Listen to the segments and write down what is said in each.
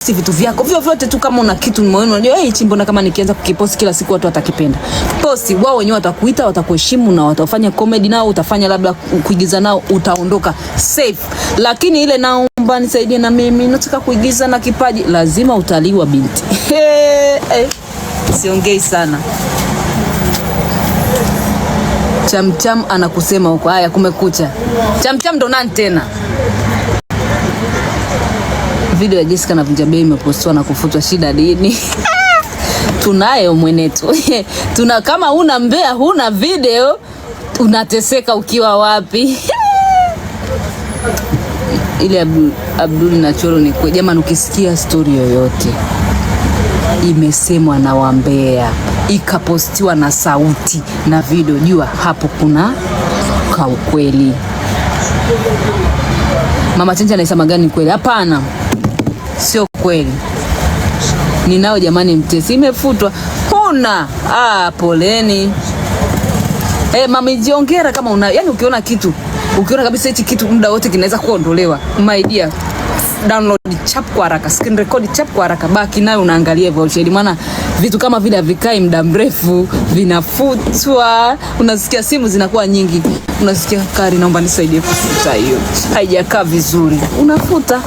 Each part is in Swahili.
vitu vyako vyote tu, kama una kitu moyoni unajua hichi mbona kama nikianza kukipost kila siku watu watakipenda. Posti, wao wenyewe watakuita, watakuheshimu na watafanya comedy nao, utafanya labda kuigiza nao, utaondoka safe. Lakini ile naomba nisaidie na mimi nataka kuigiza na kipaji, lazima utaliwa binti. Siongei sana. Chamcham anakusema huko. Haya, kumekucha. Chamcham ndo nani tena? Video ya Jessica na Vunja Bei imepostiwa na kufutwa, shida nini? Tunayo mwenetu. Kama una mbea huna video, unateseka ukiwa wapi? Ile Abdul na Choro ni kwa jamani, ukisikia story yoyote imesemwa na wambea ikapostiwa na sauti na video, jua hapo kuna ka ukweli. Mama Chanja anasema gani kweli? Hapana, sio kweli. Ninao jamani, mtesi imefutwa. Huna. Poleni. Mama jiongera kama una, yani ukiona kitu, ukiona kabisa hichi kitu muda wote kinaweza kuondolewa, my dear, download chap kwa haraka, screen record chap kwa haraka, baki nayo unaangalia voucher. Maana vitu kama vile vikai muda mrefu vinafutwa, unasikia simu zinakuwa nyingi, unasikia Kari naomba nisaidie kufuta hiyo, haijakaa vizuri, unafuta.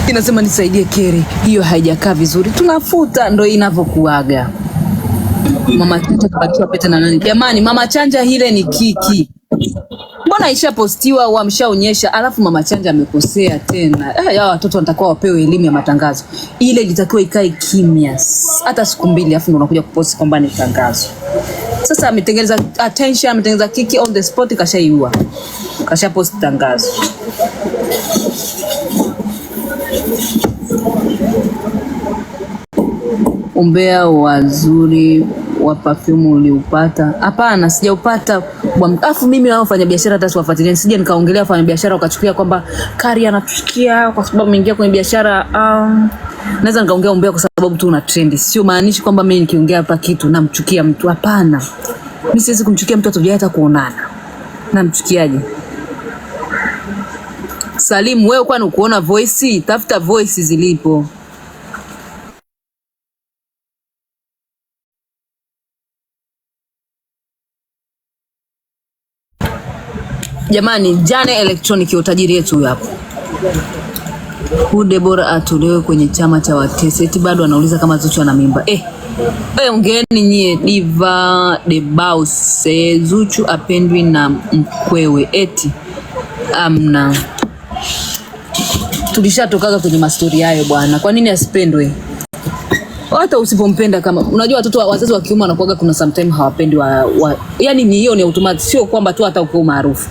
Inasema nisaidie Keri, hiyo haijakaa vizuri, tunafuta. Ndo inavyokuaga. Mama Chanja kabatiwa pete na nani? Jamani, Mama Chanja hile ni kiki. Mbona isha postiwa, wamshaonyesha, alafu Mama Chanja amekosea tena. Ya watoto wanatakiwa wapewe elimu ya matangazo. Ile litakiwa ikae kimya hata siku 2, alafu ndo unakuja kuposti kwamba ni tangazo. Sasa ametengeneza attention, ametengeneza kiki on the spot, kashaiua. Kasha post tangazo. Umbea wazuri wa perfume uliupata? Hapana, sijaupata. Afu mimi wao fanya biashara hata siwafuatilia. Sije nikaongelea fanya biashara ukachukia kwamba Kari anatuchukia kwa sababu ameingia kwenye biashara. Naweza nikaongea umbea kwa sababu tu una trend. Sio maanishi kwamba mimi nikiongea hapa kitu namchukia mtu. Hapana. Mimi siwezi kumchukia mtu hata kuonana. Namchukiaje? Salim, wewe kwani ukuona voice? Tafuta voice zilipo. Jamani, Jane Electronic utajiri yetu huyu hapo. Deborah atolewe kwenye chama cha watesi. Eti bado anauliza kama Zuchu ana mimba. Ongeeni nyie. Diva de Bause, Zuchu apendwi na mkwewe. Eti amna. Tulishatokaga kwenye mastori hayo bwana. Kwa nini asipendwe? Hata usipompenda, kama unajua watoto wazazi wa kiume wanakuaga kuna sometimes hawapendi yani ni hiyo ni automatic, sio kwamba tu hata uko maarufu.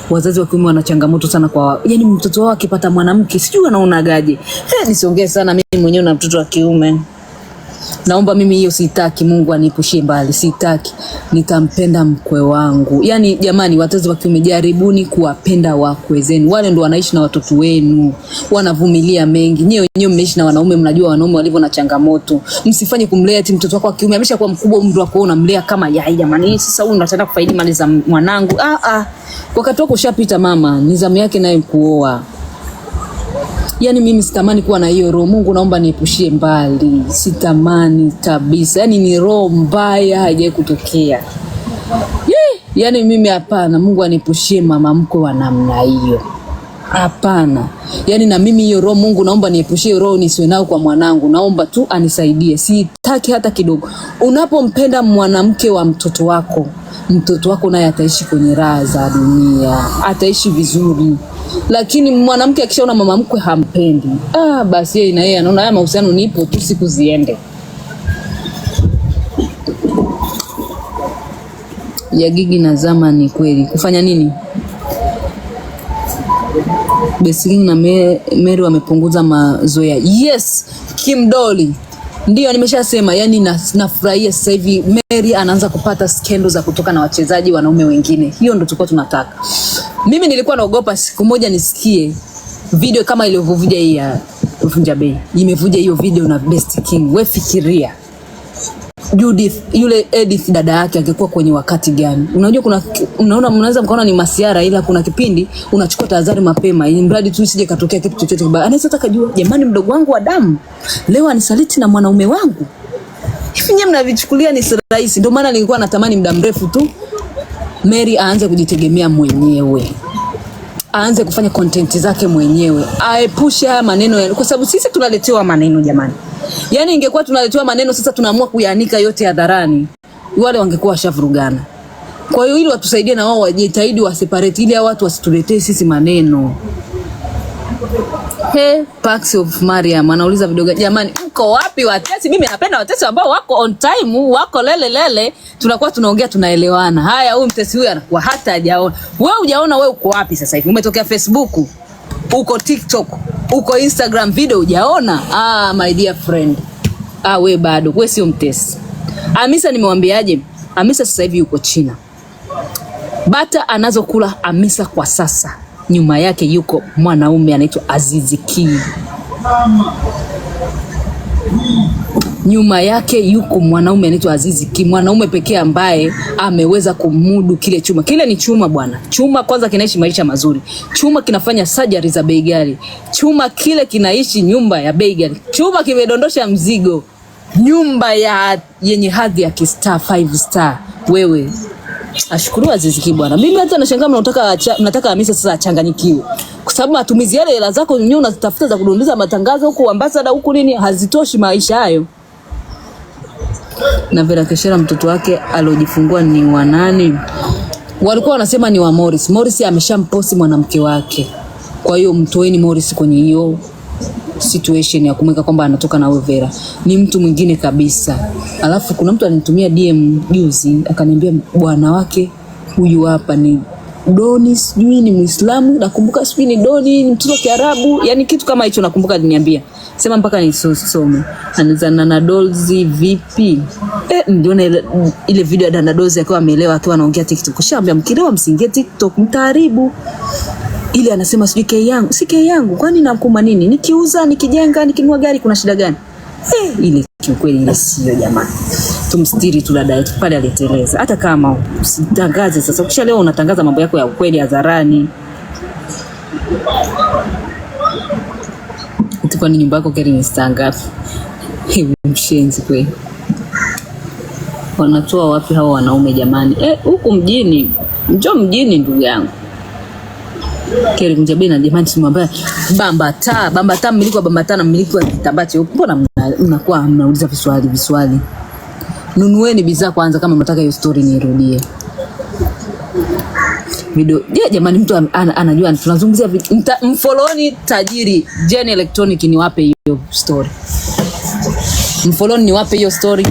Wazazi wa kiume wana changamoto sana kwa yani mtoto wao akipata mwanamke sijui anaonagaje. Nisiongee sana, mimi mwenyewe na mtoto wa kiume. Naomba mimi hiyo sitaki, Mungu anipushie mbali, sitaki. Nitampenda mkwe wangu. Yani jamani, wazazi wa kiume jaribuni kuwapenda wakwe zenu. Wale ndo wanaishi na watoto wenu, wanavumilia mengi. Nyie wenyewe mnaishi na wanaume, mnajua wanaume walivyo na changamoto. Msifanye kumlea eti mtoto wako wa kiume ameshakuwa mkubwa, umri wako unamlea kama yai. Jamani, sasa huyu unataka kufaidi mali za mwanangu. Wakati wako ushapita mama, nizamu yake naye kuoa. Yani mimi sitamani kuwa na hiyo roho. Mungu naomba niepushie mbali. Sitamani kabisa. Yani ni roho mbaya haijai kutokea. Yani mimi hapana. Mungu anipushie mama mkwe wa namna hiyo. Hapana. Yani na mimi hiyo roho Mungu naomba niepushie roho nisiwe nao kwa mwanangu. Naomba tu anisaidie. Sitaki hata kidogo. Unapompenda mwanamke wa mtoto wako naye ataishi kwenye raha za dunia. Ataishi vizuri. Lakini mwanamke akishaona mama mkwe hampendi, basi yeye na yeye anaona haya mahusiano nipo tu siku ziende. Ya Gigi na Zama ni kweli. Kufanya nini? Besling na Mary wamepunguza mazoea. Yes, Kim Dolly. Ndio nimeshasema, yani nafurahia sasa hivi Mary anaanza kupata skendo za kutoka na wachezaji wanaume wengine. Hiyo ndo tulikuwa tunataka. Mimi nilikuwa naogopa siku moja nisikie video kama ilivyovuja hii ya Vunja Bei. Imevuja hiyo video na Best King. Wewe fikiria. Judith yule Edith dada yake angekuwa kwenye wakati gani? Unajua mnaweza mkaona ni masiara, ila kuna kipindi unachukua tahadhari mapema ili mradi tu isije katokea kitu chochote kibaya. Anaweza hata kujua, jamani, mdogo wangu wa damu leo anisaliti na mwanaume wangu. Hivi nyinyi mnavichukulia ni rahisi? Ndio maana nilikuwa natamani muda mrefu tu Mary aanze kujitegemea mwenyewe, aanze kufanya content zake mwenyewe, aepushe haya maneno, kwa sababu sisi tunaletewa maneno jamani. Yaani ingekuwa tunaletewa maneno sasa tunaamua kuyaanika yote hadharani, wale wangekuwa washavurugana. Kwa hiyo ili watusaidie na wao wajitahidi wa separate, ili watu wasituletee sisi maneno. Pax of Mariam anauliza video jamani, mko wapi watesi? Mimi napenda watesi ambao wako on time, wako lele, tunakuwa tunaongea tunaelewana. Haya, huyu mtesi huyu anakuwa hata hajaona. Wewe hujaona, wewe uko wapi sasa hivi? Umetokea Facebook, uko TikTok, uko Instagram, video hujaona? My dear friend. We bado, we sio mtesi. Hamisa nimewambiaje? Hamisa sasa hivi yuko China. Bata anazokula Hamisa kwa sasa, nyuma yake yuko mwanaume anaitwa Azizi Ki. Nyuma yake yuko mwanaume anaitwa Azizi Ki, mwanaume pekee ambaye ameweza kumudu kile chuma. Kile ni chuma bwana. Chuma kwanza kinaishi maisha mazuri. Chuma kinafanya surgery za bei ghali. Chuma kile kinaishi nyumba ya bei ghali. Chuma kimedondosha mzigo nyumba yenye hadhi ya star 5 star. Wewe ashukuru Azizi Ki bwana. Mimi hata nashangaa mnataka Hamisa sasa achanganyikiwe, kwa sababu matumizi yale hela zako nyenyewe unazitafuta za kudundiza matangazo huku ambassador huku nini, hazitoshi maisha hayo. Na Vera Keshera mtoto wake alojifungua ni wa nani? Walikuwa wanasema ni wa Morris. Morris ameshamposti mwanamke wake. Kwa hiyo mtoeni Morris kwenye hiyo situation ya kumweka kwamba anatoka na Vera. Ni mtu mwingine kabisa. Alafu kuna mtu alinitumia DM juzi akaniambia bwana wake huyu hapa ni Doni, sijui ni Muislamu, nakumbuka sijui ni Doni, ni mtoto wa Kiarabu, yani kitu kama hicho nakumbuka aliniambia. Sema mpaka nisome. Anazana na Dolzi vipi? Ndio ile video ya Dana Dolzi akiwa ameelewa akiwa anaongea TikTok. Kushaambia mkilewa msingie TikTok mtaharibu. Ile anasema sijui kei yangu, si kei yangu, kwani nakuma nini? Nikiuza, nikijenga, nikinunua gari kuna shida gani? Ile kiukweli ile sio jamani. Tumstiri tu dada yetu pale aliteleza. Hata kama usitangaze sasa, kisha leo unatangaza mambo yako ya ukweli hadharani. Kwa nini nyumba yako keri ni stangapi? Mshenzi kweli. Wanatoa wapi hawa wanaume jamani? Huku mjini, njoo mjini ndugu yangu. Keri Mjabena jamani, simwambia Bambata mmiliki wa Bambata na mmiliki wa Kitabati. Mbona mnakuwa mnauliza viswali? Nunueni bidhaa kwanza kama mnataka hiyo story nirudie. Video. Jamani, mtu anajua tunazungumzia mfoloni tajiri Jenny Electronic, ni wape hiyo story. Mfoloni ni wape hiyo story.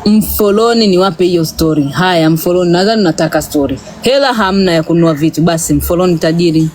Mfoloni ni wape hiyo story. Haya, mfoloni nadhani nataka story. Hela hamna ya kununua vitu, basi mfoloni tajiri.